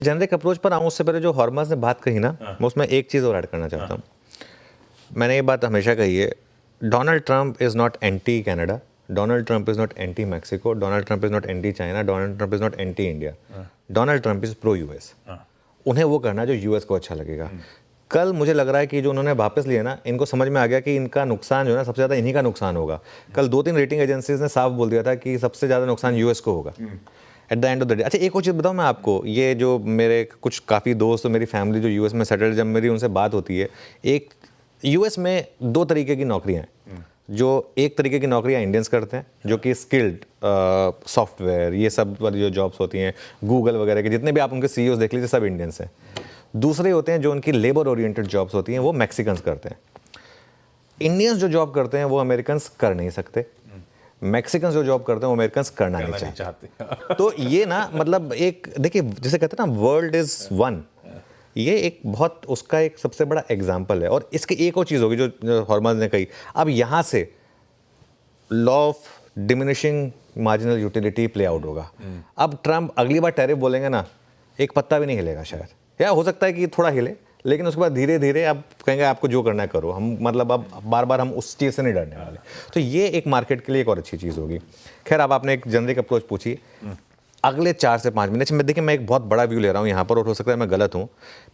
Generic approach पर आऊँ उससे पहले जो हॉर्मर्स ने बात कही ना, मैं उसमें एक चीज़ और ऐड करना चाहता हूँ। मैंने ये बात हमेशा कही है, Donald Trump is not anti Canada, Donald Trump is not anti Mexico, Donald Trump is not anti China, Donald Trump is not anti India, Donald Trump is pro US. उन्हें वो करना है जो यूएस को अच्छा लगेगा। कल मुझे लग रहा है कि जो उन्होंने वापस लिया ना, इनको समझ में आ गया कि इनका नुकसान जो है ना, सबसे ज़्यादा इन्हीं का नुकसान होगा। कल 2-3 रेटिंग एजेंसीज ने साफ बोल दिया था कि सबसे ज़्यादा नुकसान यूएस को होगा at the end of the day. अच्छा, एक और चीज़ बताऊँ मैं आपको, ये जो मेरे कुछ काफ़ी दोस्त और मेरी फैमिली जो यूएस में सेटल्ड, जब मेरी उनसे बात होती है, एक यूएस में 2 तरीके की नौकरियाँ हैं। जो एक तरीके की नौकरियाँ इंडियंस करते हैं, जो कि स्किल्ड सॉफ्टवेयर ये सब वाली जो जॉब्स होती हैं, गूगल वगैरह के जितने भी आप उनके सीईओज देख लीजिए, सब इंडियंस हैं। दूसरे होते हैं जो उनकी लेबर ओरिएंटेड जॉब्स होती हैं, वो मैक्सिकन्स करते हैं। इंडियंस जो जॉब करते हैं वो अमेरिकन्स कर नहीं सकते, मैक्सिकन्स जो जॉब करते हैं वो अमेरिकन्स करना नहीं चाहते। तो ये ना, मतलब एक देखिए, जैसे कहते हैं ना, वर्ल्ड इज वन, ये एक बहुत उसका एक सबसे बड़ा एग्जाम्पल है। और इसकी एक और चीज़ होगी जो हॉर्मर्स ने कही, अब यहाँ से law of diminishing marginal utility play out होगा। अब ट्रंप अगली बार टैरिफ बोलेंगे ना, एक पत्ता भी नहीं हिलेगा शायद, या हो सकता है कि थोड़ा हिले, लेकिन उसके बाद धीरे धीरे अब कहेंगे आपको जो करना है करो, हम मतलब अब बार बार हम उस चीज़ से नहीं डरने वाले। तो ये एक मार्केट के लिए एक और अच्छी चीज़ होगी। खैर, अब आपने एक जेनरिक अप्रोच पूछी, अगले 4 से 5 महीने में देखिए, मैं एक बहुत बड़ा व्यू ले रहा हूँ यहाँ पर, और हो सकता है मैं गलत हूँ।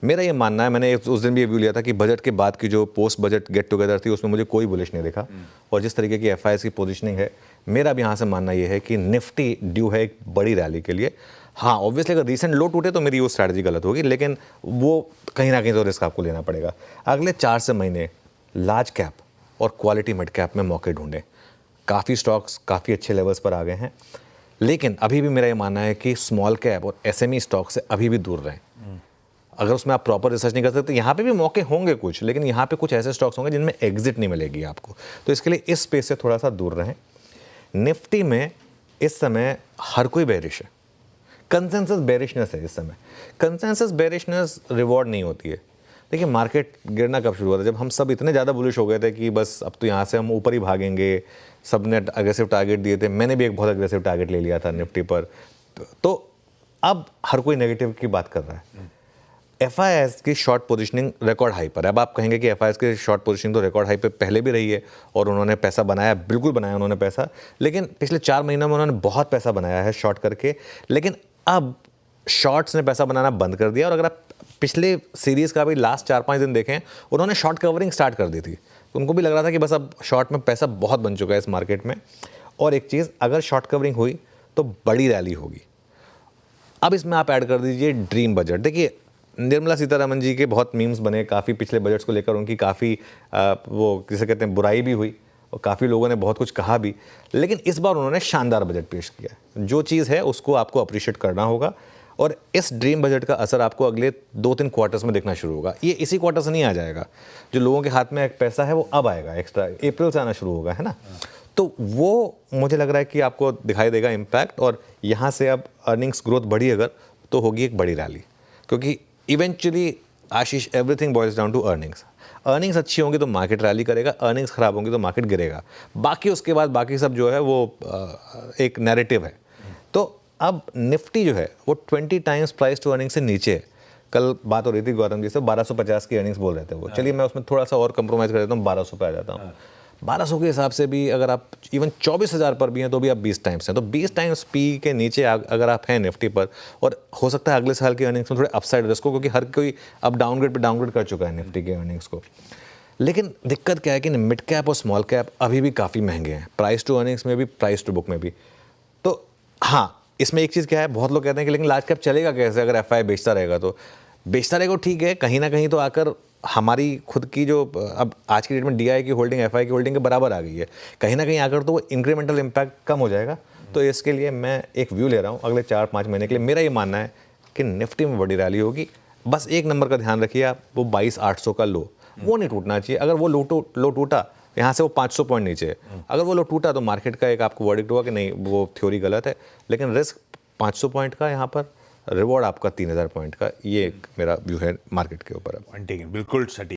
मेरा ये मानना है, मैंने उस दिन भी ये व्यू लिया था कि बजट के बाद की जो पोस्ट बजट गेट टुगेदर थी, उसमें मुझे कोई बुलिश नहीं दिखा। और जिस तरीके की एफआईएस की पोजीशनिंग है, मेरा भी यहाँ से मानना ये है कि निफ्टी ड्यू है एक बड़ी रैली के लिए। हाँ, ऑब्वियसली अगर रीसेंट लो टूटे तो मेरी वो स्ट्रैटेजी गलत होगी, लेकिन वो कहीं ना कहीं तो रिस्क आपको लेना पड़ेगा। अगले 4 से महीने लार्ज कैप और क्वालिटी मिड कैप में मौके ढूंढें। काफ़ी स्टॉक्स काफ़ी अच्छे लेवल्स पर आ गए हैं, लेकिन अभी भी मेरा ये मानना है कि स्मॉल कैप और एसएमई स्टॉक से अभी भी दूर रहें। अगर उसमें आप प्रॉपर रिसर्च नहीं कर सकते, यहाँ पे भी मौके होंगे कुछ, लेकिन यहाँ पे कुछ ऐसे स्टॉक्स होंगे जिनमें एग्जिट नहीं मिलेगी आपको, तो इसके लिए इस स्पेस से थोड़ा सा दूर रहें। निफ्टी में इस समय हर कोई बेरिश है, कंसेंसस बेरिशनेस है इस समय। कंसेंसस बेरिशनेस रिवॉर्ड नहीं होती है। देखिए, मार्केट गिरना कब शुरू हुआ था? जब हम सब इतने ज़्यादा बुलिश हो गए थे कि बस अब तो यहाँ से हम ऊपर ही भागेंगे, सब ने अग्रेसिव टारगेट दिए थे, मैंने भी एक बहुत अग्रेसिव टारगेट ले लिया था निफ्टी पर। तो अब हर कोई नेगेटिव की बात कर रहा है। एफआईएस की शॉर्ट पोजीशनिंग रिकॉर्ड हाई पर है। अब आप कहेंगे कि एफआईएस की शॉर्ट पोजीशनिंग तो रिकॉर्ड हाई पे पहले भी रही है, और उन्होंने पैसा बनाया, बिल्कुल बनाया उन्होंने पैसा, लेकिन पिछले 4 महीनों में उन्होंने बहुत पैसा बनाया है शॉर्ट करके। लेकिन अब शॉर्ट्स ने पैसा बनाना बंद कर दिया, और अगर आप पिछले सीरीज़ का भी लास्ट 4-5 दिन देखें, उन्होंने शॉर्ट कवरिंग स्टार्ट कर दी थी। उनको भी लग रहा था कि बस अब शॉर्ट में पैसा बहुत बन चुका है इस मार्केट में। और एक चीज़, अगर शॉर्ट कवरिंग हुई तो बड़ी रैली होगी। अब इसमें आप ऐड कर दीजिए ड्रीम बजट। देखिए, निर्मला सीतारमन जी के बहुत मीम्स बने काफ़ी पिछले बजट्स को लेकर, उनकी काफ़ी वो जिसे कहते हैं बुराई भी हुई, और काफ़ी लोगों ने बहुत कुछ कहा भी, लेकिन इस बार उन्होंने शानदार बजट पेश किया। जो चीज़ है उसको आपको अप्रिशिएट करना होगा, और इस ड्रीम बजट का असर आपको अगले 2-3 क्वार्टर्स में देखना शुरू होगा। ये इसी क्वार्टर से नहीं आ जाएगा, जो लोगों के हाथ में एक पैसा है वो अब आएगा, एक्स्ट्रा अप्रैल से आना शुरू होगा, है ना। तो वो मुझे लग रहा है कि आपको दिखाई देगा इम्पैक्ट, और यहाँ से अब अर्निंग्स ग्रोथ बढ़ी अगर, तो होगी एक बड़ी रैली, क्योंकि eventually Ashish, everything boils down to earnings. Earnings अच्छी होंगी तो मार्केट रैली करेगा, अर्निंग्स खराब होंगी तो मार्केट गिरेगा। बाकी उसके बाद बाकी सब जो है वो एक नैरेटिव है। तो अब निफ्टी जो है वो 20 टाइम्स प्राइस टू अर्निंग से नीचे है। कल बात हो रही थी गौतम जी से, 1250 की अर्निंग्स बोल रहे थे वो, चलिए मैं उसमें थोड़ा सा और कंप्रोमाइज़ कर देता हूँ, 1200 पे आ जाता हूँ। 1200 के हिसाब से भी अगर आप इवन 24,000 पर भी हैं तो भी आप 20 टाइम्स हैं, तो 20 टाइम्स पी के नीचे अगर आप हैं निफ्टी पर, और हो सकता है अगले साल की अर्निंग्स में थोड़े अपसाइड रिस्क हो, क्योंकि हर कोई अब डाउनग्रेड पे डाउनग्रेड कर चुका है निफ्टी के अर्निंग्स को। लेकिन दिक्कत क्या है कि मिड कैप और स्मॉल कैप अभी भी काफ़ी महंगे हैं, प्राइस टू अर्निंग्स में भी, प्राइस टू बुक में भी। तो हाँ, इसमें एक चीज़ क्या है, बहुत लोग कहते हैं कि लेकिन लार्ज कैप चलेगा कैसे अगर एफआई बेचता रहेगा? तो बेचता रहेगा ठीक है, कहीं ना कहीं तो आकर हमारी खुद की जो अब आज की डेट में डीआई की होल्डिंग एफआई की होल्डिंग के बराबर आ गई है, कहीं ना कहीं आकर तो वो इंक्रीमेंटल इम्पैक्ट कम हो जाएगा। तो इसके लिए मैं एक व्यू ले रहा हूँ अगले 4-5 महीने के लिए। मेरा ये मानना है कि निफ्टी में बड़ी रैली होगी। बस एक नंबर का ध्यान रखिए आप, वो 22,800 का लो, वो नहीं टूटना चाहिए। अगर वो लो टूटा, यहाँ से वो 500 पॉइंट नीचे है, अगर वो लो टूटा तो मार्केट का एक आपको वर्डिक्ट हुआ कि नहीं, वो थ्योरी गलत है। लेकिन रिस्क 500 पॉइंट का यहाँ पर, रिवॉर्ड आपका 3,000 पॉइंट का, ये एक मेरा व्यू है मार्केट के ऊपर। बिल्कुल सटीक।